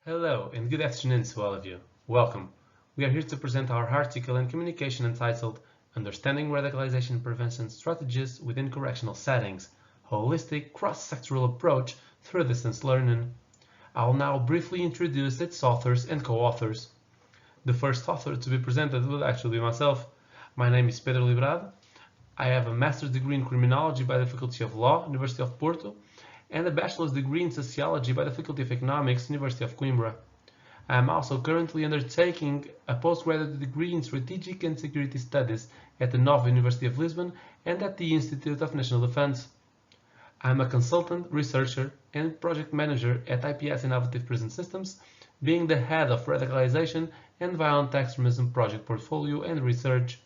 Hello and good afternoon to all of you. Welcome. We are here to present our article in communication entitled Understanding Radicalization Prevention Strategies Within Correctional Settings, Holistic Cross-Sectoral Approach Through Distance Learning. I'll now briefly introduce its authors and co-authors. The first author to be presented will actually be myself. My name is Pedro Liberado. I have a master's degree in criminology by the Faculty of Law, University of Porto, and a bachelor's degree in sociology by the Faculty of Economics, University of Coimbra. I am also currently undertaking a postgraduate degree in strategic and security studies at the Nova University of Lisbon and at the Institute of National Defense. I am a consultant, researcher, and project manager at IPS Innovative Prison Systems, being the head of Radicalization and Violent Extremism Project Portfolio and Research.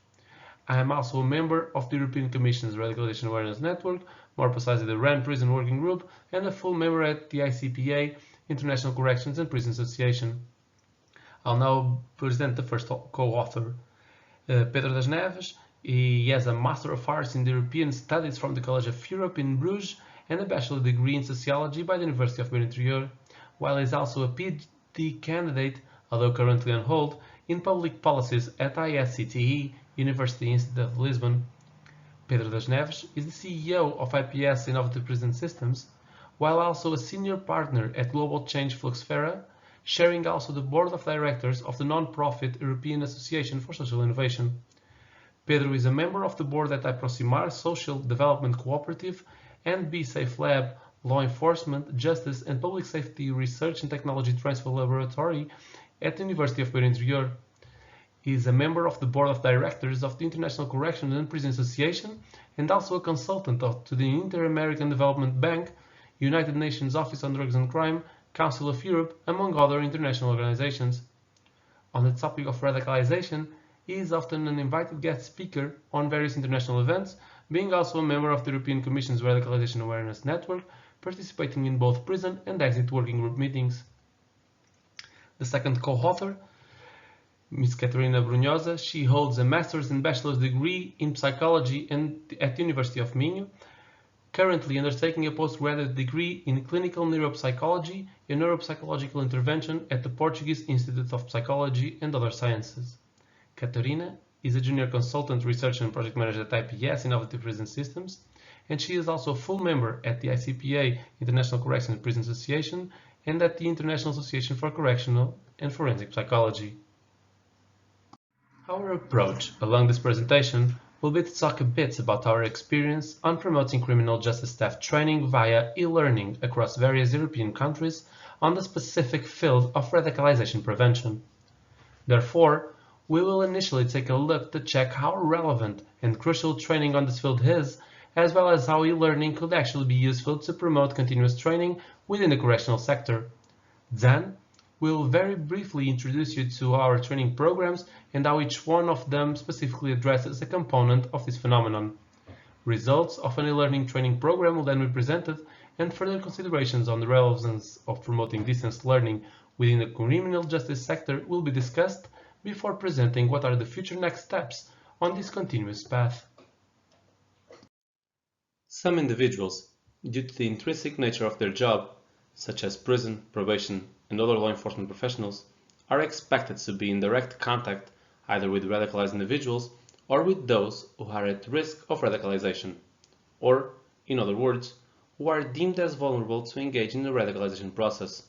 I am also a member of the European Commission's Radicalization Awareness Network, more precisely the RAN Prison Working Group, and a full member at the ICPA, International Corrections and Prison Association. I'll now present the first co-author, Pedro das Neves. He has a Master of Arts in European Studies from the College of Europe in Bruges and a bachelor degree in sociology by the University of Beira Interior, while he is also a PhD candidate, although currently on hold, in public policies at ISCTE, University Institute of Lisbon. Pedro das Neves is the CEO of IPS Innovative Prison Systems, while also a senior partner at Global Change Fluxfera, sharing also the board of directors of the non-profit European Association for Social Innovation. Pedro is a member of the board at Aproximar Social Development Cooperative and BSafe Lab, Law Enforcement, Justice and Public Safety Research and Technology Transfer Laboratory at the University of Beira Interior. He is a member of the board of directors of the International Correctional and Prison Association and also a consultant to the Inter-American Development Bank, United Nations Office on Drugs and Crime, Council of Europe, among other international organizations. On the topic of radicalization, he is often an invited guest speaker on various international events, being also a member of the European Commission's Radicalization Awareness Network, participating in both prison and exit working group meetings. The second co-author, Ms. Catarina Abrunhosa, she holds a master's and bachelor's degree in psychology at the University of Minho, currently undertaking a postgraduate degree in clinical neuropsychology and neuropsychological intervention at the Portuguese Institute of Psychology and Other Sciences. Catarina is a junior consultant, researcher and project manager at IPS Innovative Prison Systems, and she is also a full member at the ICPA, International Correctional and Prison Association, and at the International Association for Correctional and Forensic Psychology. Our approach along this presentation will be to talk a bit about our experience on promoting criminal justice staff training via e-learning across various European countries on the specific field of radicalization prevention. Therefore, we will initially take a look to check how relevant and crucial training on this field is, as well as how e-learning could actually be useful to promote continuous training within the correctional sector. Then, we will very briefly introduce you to our training programs and how each one of them specifically addresses a component of this phenomenon. Results of an e-learning training program will then be presented, and further considerations on the relevance of promoting distance learning within the criminal justice sector will be discussed before presenting what are the future next steps on this continuous path. Some individuals, due to the intrinsic nature of their job, such as prison, probation, and other law enforcement professionals, are expected to be in direct contact either with radicalized individuals or with those who are at risk of radicalization, or, in other words, who are deemed as vulnerable to engage in the radicalization process.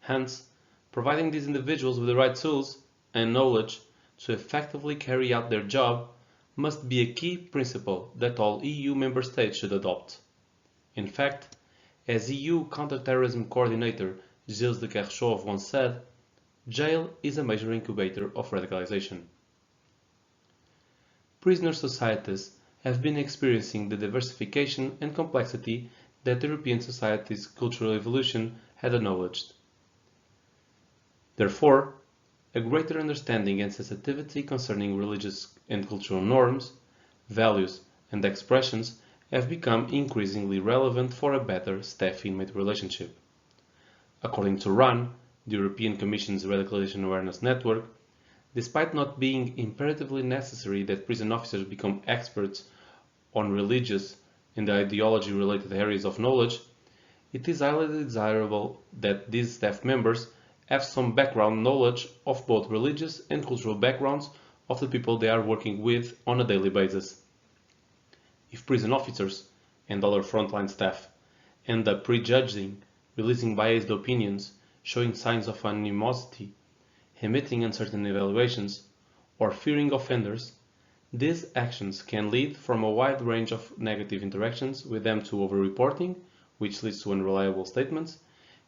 Hence, providing these individuals with the right tools and knowledge to effectively carry out their job must be a key principle that all EU member states should adopt. In fact, as EU counterterrorism coordinator Gilles de Kerchove once said, jail is a major incubator of radicalization. Prisoner societies have been experiencing the diversification and complexity that European society's cultural evolution had acknowledged. Therefore, a greater understanding and sensitivity concerning religious and cultural norms, values, and expressions have become increasingly relevant for a better staff-inmate relationship. According to RAN, the European Commission's Radicalization Awareness Network, despite not being imperatively necessary that prison officers become experts on religious and ideology-related areas of knowledge, it is highly desirable that these staff members have some background knowledge of both religious and cultural backgrounds of the people they are working with on a daily basis. If prison officers and other frontline staff end up prejudging, releasing biased opinions, showing signs of animosity, emitting uncertain evaluations, or fearing offenders, these actions can lead from a wide range of negative interactions with them to over-reporting, which leads to unreliable statements,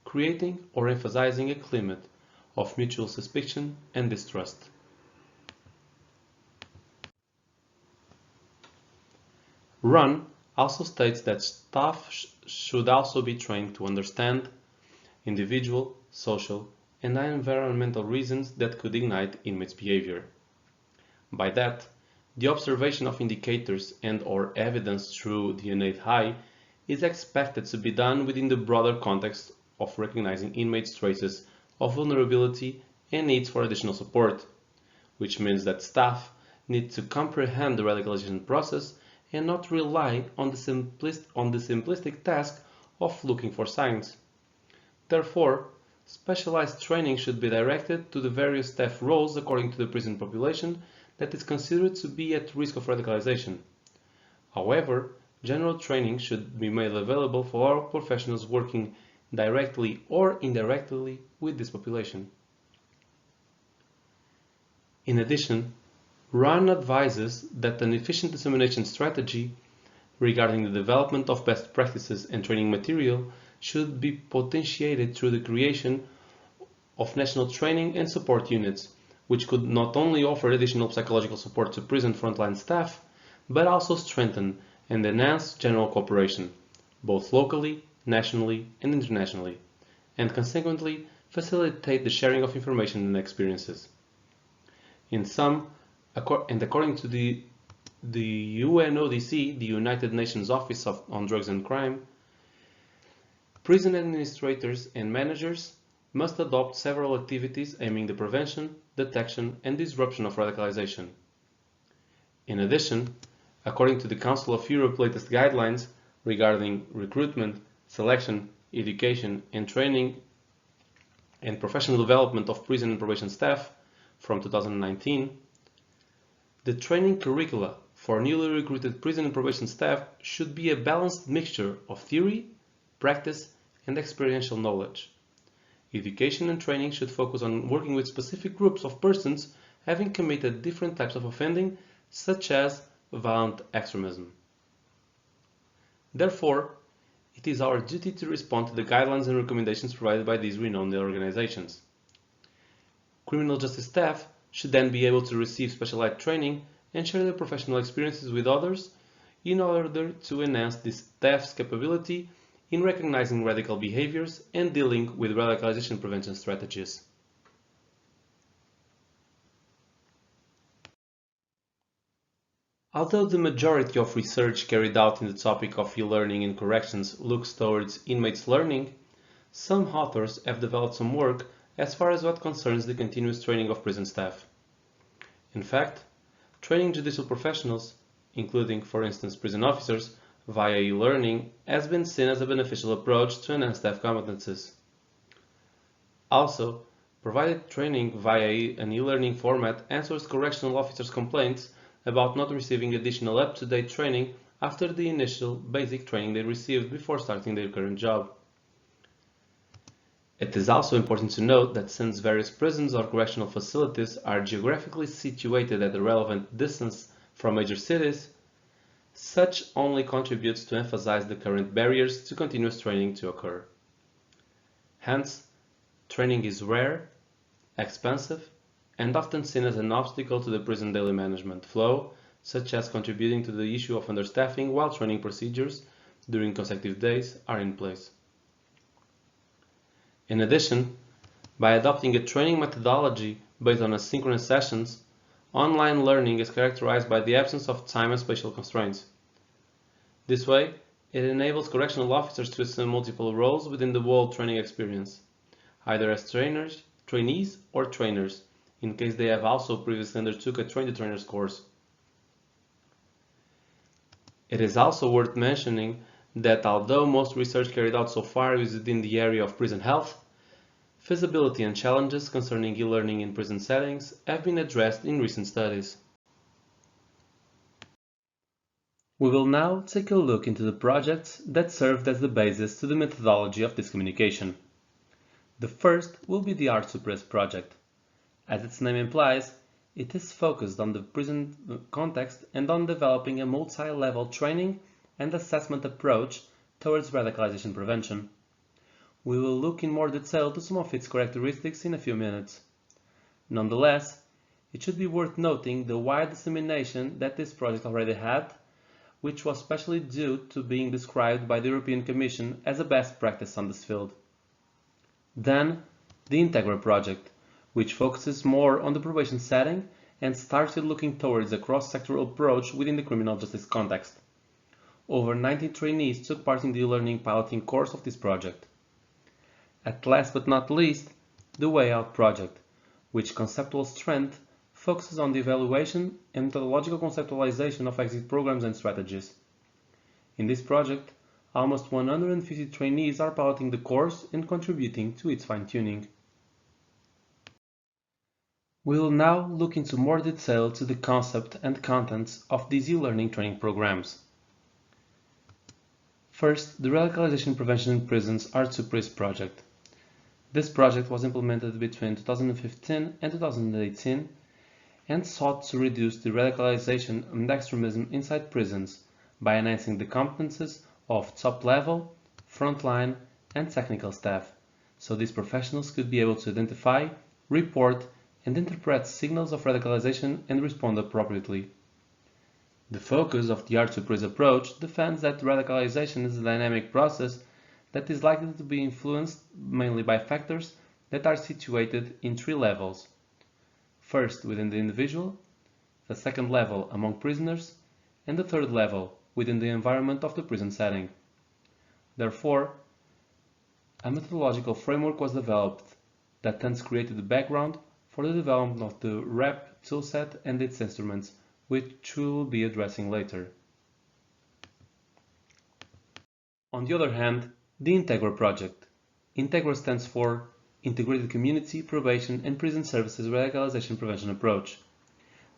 creating or emphasizing a climate of mutual suspicion and distrust. RUN also states that staff should also be trained to understand individual, social, and environmental reasons that could ignite inmates' behavior. By that, the observation of indicators and/or evidence through the innate high is expected to be done within the broader context of recognizing inmates' traces of vulnerability and needs for additional support, which means that staff need to comprehend the radicalization process and not rely on the simplistic task of looking for signs. Therefore, specialized training should be directed to the various staff roles according to the prison population that is considered to be at risk of radicalization. However, general training should be made available for all professionals working directly or indirectly with this population. In addition, RUN advises that an efficient dissemination strategy regarding the development of best practices and training material should be potentiated through the creation of national training and support units, which could not only offer additional psychological support to prison frontline staff, but also strengthen and enhance general cooperation, both locally, nationally, and internationally, and consequently facilitate the sharing of information and experiences. In sum, according to the UNODC, the United Nations Office on Drugs and Crime, prison administrators and managers must adopt several activities aiming the prevention, detection, and disruption of radicalization. In addition, according to the Council of Europe's latest guidelines regarding recruitment, selection, education, and training and professional development of prison and probation staff from 2019, the training curricula for newly recruited prison and probation staff should be a balanced mixture of theory, practice, and experiential knowledge. Education and training should focus on working with specific groups of persons having committed different types of offending, such as violent extremism. Therefore, it is our duty to respond to the guidelines and recommendations provided by these renowned organizations. Criminal justice staff should then be able to receive specialized training and share their professional experiences with others in order to enhance this staff's capability in recognizing radical behaviors and dealing with radicalization prevention strategies. Although the majority of research carried out in the topic of e-learning in corrections looks towards inmates' learning, some authors have developed some work as far as what concerns the continuous training of prison staff. In fact, training judicial professionals, including, for instance, prison officers, via e-learning has been seen as a beneficial approach to enhance staff competences. Also, provided training via an e-learning format answers correctional officers' complaints about not receiving additional up-to-date training after the initial basic training they received before starting their current job. It is also important to note that since various prisons or correctional facilities are geographically situated at a relevant distance from major cities, such only contributes to emphasize the current barriers to continuous training to occur. Hence, training is rare, expensive, and often seen as an obstacle to the prison daily management flow, such as contributing to the issue of understaffing while training procedures during consecutive days are in place. In addition, by adopting a training methodology based on asynchronous sessions, online learning is characterized by the absence of time and spatial constraints. This way, it enables correctional officers to assume multiple roles within the whole training experience, either as trainers, trainees, or trainers, in case they have also previously undertook a train-the-trainers course. It is also worth mentioning that although most research carried out so far is within the area of prison health, feasibility and challenges concerning e-learning in prison settings have been addressed in recent studies. We will now take a look into the projects that served as the basis to the methodology of this communication. The first will be the R2PRIS project. As its name implies, it is focused on the prison context and on developing a multi-level training and assessment approach towards radicalization prevention. We will look in more detail to some of its characteristics in a few minutes. Nonetheless, it should be worth noting the wide dissemination that this project already had, which was specially due to being described by the European Commission as a best practice on this field. Then, the INTEGRA project, which focuses more on the probation setting and started looking towards a cross-sectoral approach within the criminal justice context. Over 90 trainees took part in the e-learning piloting course of this project. At last but not least, the Way Out project, which conceptual strength focuses on the evaluation and methodological conceptualization of exit programs and strategies. In this project, almost 150 trainees are piloting the course and contributing to its fine-tuning. We will now look into more detail to the concept and contents of these e-learning training programs. First, the Radicalization Prevention in Prisons R2PRIS project. This project was implemented between 2015 and 2018 and sought to reduce the radicalization and extremism inside prisons by enhancing the competences of top-level, frontline, and technical staff, so these professionals could be able to identify, report, and interpret signals of radicalization and respond appropriately. The focus of the R2PRIS approach defends that radicalization is a dynamic process that is likely to be influenced mainly by factors that are situated in three levels. First, within the individual, the second level among prisoners, and the third level within the environment of the prison setting. Therefore, a methodological framework was developed that hence created the background for the development of the RAP toolset and its instruments, which we will be addressing later. On the other hand, the INTEGRA project. INTEGRA stands for Integrated Community, Probation and Prison Services Radicalization Prevention Approach.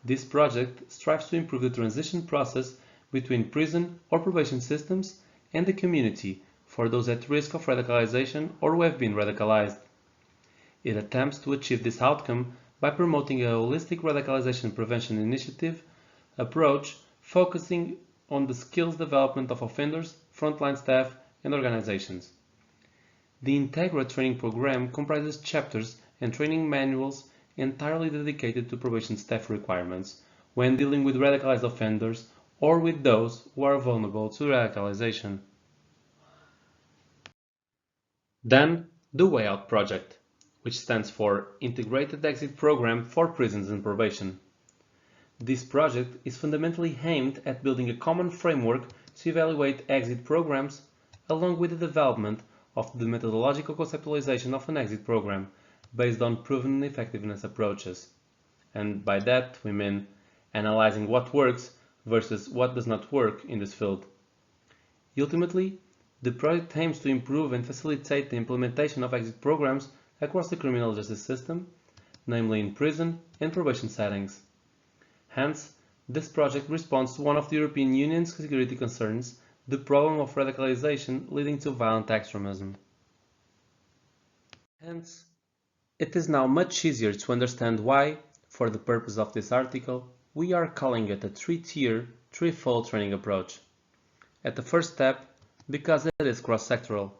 This project strives to improve the transition process between prison or probation systems and the community for those at risk of radicalization or who have been radicalized. It attempts to achieve this outcome by promoting a holistic radicalization prevention initiative approach focusing on the skills development of offenders, frontline staff, and organizations. The INTEGRA training program comprises chapters and training manuals entirely dedicated to probation staff requirements when dealing with radicalized offenders or with those who are vulnerable to radicalization. Then, the Way Out project, which stands for Integrated Exit Program for Prisons and Probation. This project is fundamentally aimed at building a common framework to evaluate exit programs along with the development of the methodological conceptualization of an exit program based on proven effectiveness approaches. And by that we mean analyzing what works versus what does not work in this field. Ultimately, the project aims to improve and facilitate the implementation of exit programs across the criminal justice system, namely in prison and probation settings. Hence, this project responds to one of the European Union's security concerns, the problem of radicalization leading to violent extremism. Hence, it is now much easier to understand why, for the purpose of this article, we are calling it a three-tier, threefold training approach. At the first step, because it is cross-sectoral,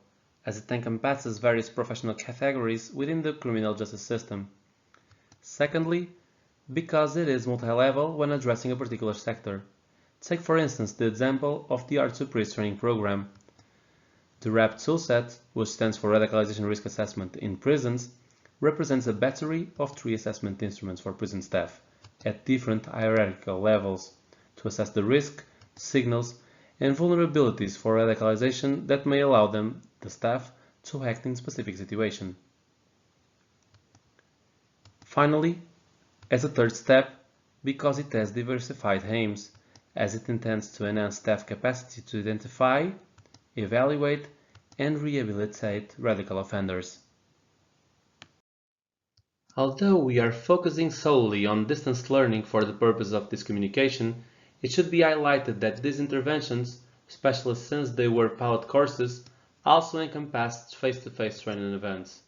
as it encompasses various professional categories within the criminal justice system. Secondly, because it is multi-level when addressing a particular sector. Take for instance the example of the R2PRIS training program. The RAP toolset, which stands for Radicalization Risk Assessment in Prisons, represents a battery of three assessment instruments for prison staff at different hierarchical levels to assess the risk, signals, and vulnerabilities for radicalization that may allow them, the staff, to act in specific situation. Finally, as a third step, because it has diversified aims, as it intends to enhance staff capacity to identify, evaluate, and rehabilitate radical offenders. Although we are focusing solely on distance learning for the purpose of this communication, it should be highlighted that these interventions, especially since they were pilot courses, also encompassed face-to-face training events.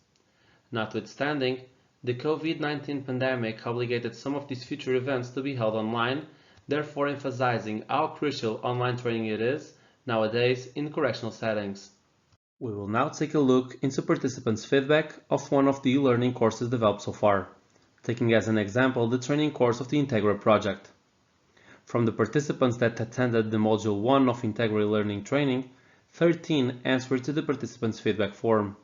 Notwithstanding, the COVID-19 pandemic obligated some of these future events to be held online, therefore emphasizing how crucial online training it is nowadays in correctional settings. We will now take a look into participants' feedback of one of the e-learning courses developed so far, taking as an example the training course of the INTEGRA project. From the participants that attended the Module 1 of INTEGRA learning training, 13 answered to the participants' feedback form.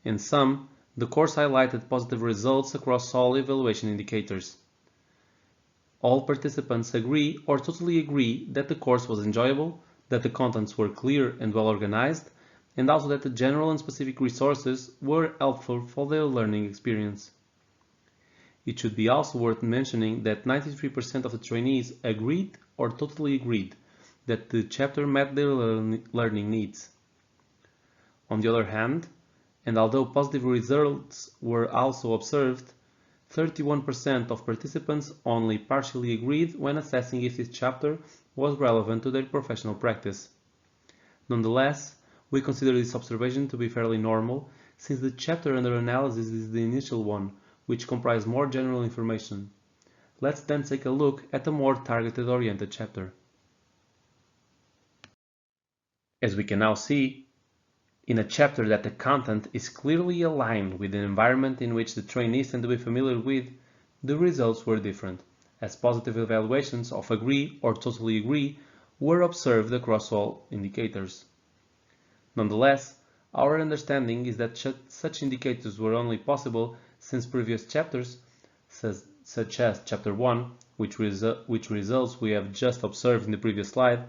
In sum, the course highlighted positive results across all evaluation indicators. All participants agree or totally agree that the course was enjoyable, that the contents were clear and well organized, and also that the general and specific resources were helpful for their learning experience. It should be also worth mentioning that 93% of the trainees agreed or totally agreed that the chapter met their learning needs. On the other hand, and although positive results were also observed, 31% of participants only partially agreed when assessing if this chapter was relevant to their professional practice. Nonetheless, we consider this observation to be fairly normal, since the chapter under analysis is the initial one, which comprised more general information. Let's then take a look at a more targeted-oriented chapter. As we can now see, in a chapter that the content is clearly aligned with the environment in which the trainees tend to be familiar with, the results were different, as positive evaluations of agree or totally agree were observed across all indicators. Nonetheless, our understanding is that such indicators were only possible since previous chapters, such as Chapter 1, which results we have just observed in the previous slide,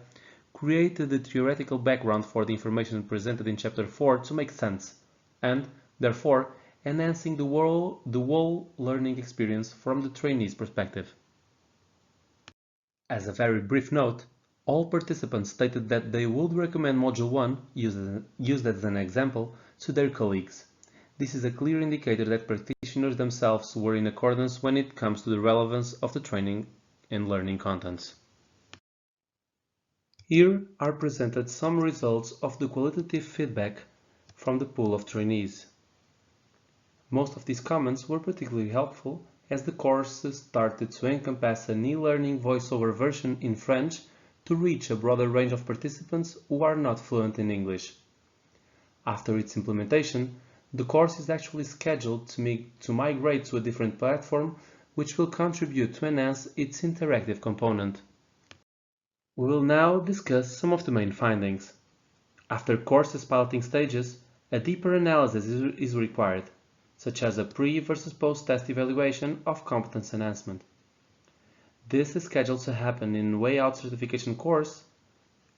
created the theoretical background for the information presented in Chapter 4 to make sense, and, therefore, enhancing the whole learning experience from the trainee's perspective. As a very brief note, all participants stated that they would recommend Module 1, used as an example, to their colleagues. This is a clear indicator that practitioners themselves were in accordance when it comes to the relevance of the training and learning contents. Here are presented some results of the qualitative feedback from the pool of trainees. Most of these comments were particularly helpful as the courses started to encompass an e-learning voiceover version in French to reach a broader range of participants who are not fluent in English. After its implementation, the course is actually scheduled to migrate to a different platform, which will contribute to enhance its interactive component. We will now discuss some of the main findings. After courses piloting stages, a deeper analysis is required, such as a pre- versus post-test evaluation of competence enhancement. This is scheduled to happen in Way Out certification course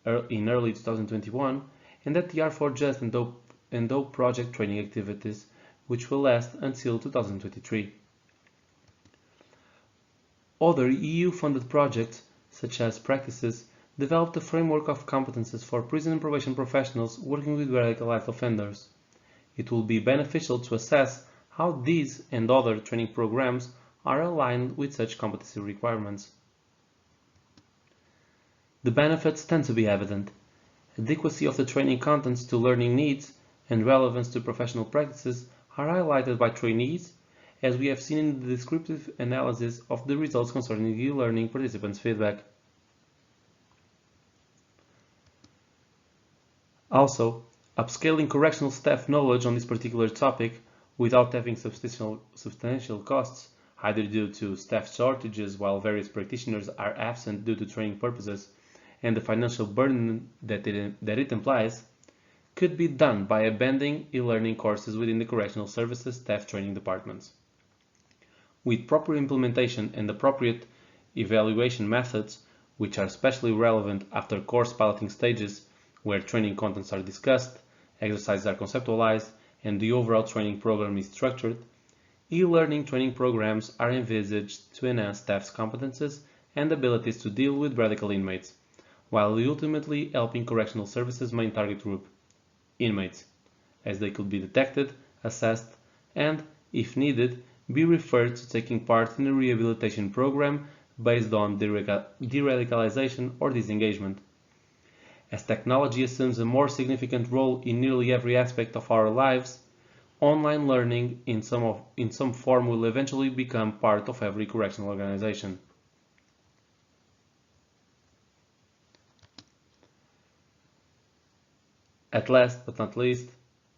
in early 2021 and at the R4Just and DOPE project training activities, which will last until 2023. Other EU-funded projects, such as Practices, developed a framework of competences for prison and probation professionals working with radicalized offenders. It will be beneficial to assess how these and other training programs are aligned with such competency requirements. The benefits tend to be evident. Adequacy of the training contents to learning needs and relevance to professional practices are highlighted by trainees, as we have seen in the descriptive analysis of the results concerning the e-learning participants' feedback. Also, upscaling correctional staff knowledge on this particular topic without having substantial costs, either due to staff shortages while various practitioners are absent due to training purposes and the financial burden that it implies, could be done by abandoning e-learning courses within the correctional services staff training departments. With proper implementation and appropriate evaluation methods, which are especially relevant after course piloting stages where training contents are discussed, exercises are conceptualized, and the overall training program is structured, e-learning training programs are envisaged to enhance staff's competences and abilities to deal with radical inmates, while ultimately helping correctional services' main target group, inmates, as they could be detected, assessed, and, if needed, be referred to taking part in a rehabilitation program based on de-radicalization or disengagement. As technology assumes a more significant role in nearly every aspect of our lives, online learning in some form will eventually become part of every correctional organization. At last but not least,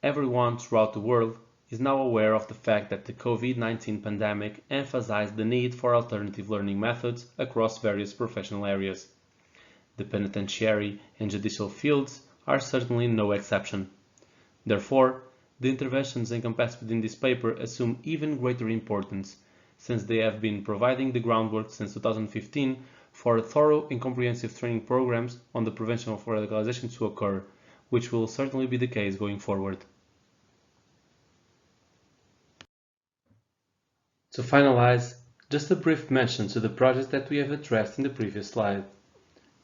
everyone throughout the world is now aware of the fact that the COVID-19 pandemic emphasized the need for alternative learning methods across various professional areas. The penitentiary and judicial fields are certainly no exception. Therefore, the interventions encompassed within this paper assume even greater importance, since they have been providing the groundwork since 2015 for thorough and comprehensive training programs on the prevention of radicalization to occur, which will certainly be the case going forward. To finalize, just a brief mention to the project that we have addressed in the previous slide.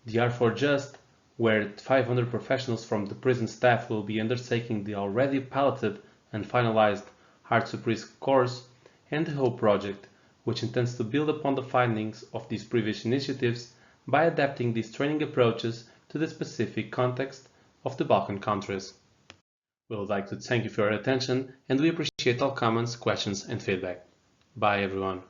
The R4Just, where 500 professionals from the prison staff will be undertaking the already piloted and finalized Hard to Breathe course, and the HOPE project, which intends to build upon the findings of these previous initiatives by adapting these training approaches to the specific context of the Balkan countries. We would like to thank you for your attention, and we appreciate all comments, questions, and feedback. Bye everyone.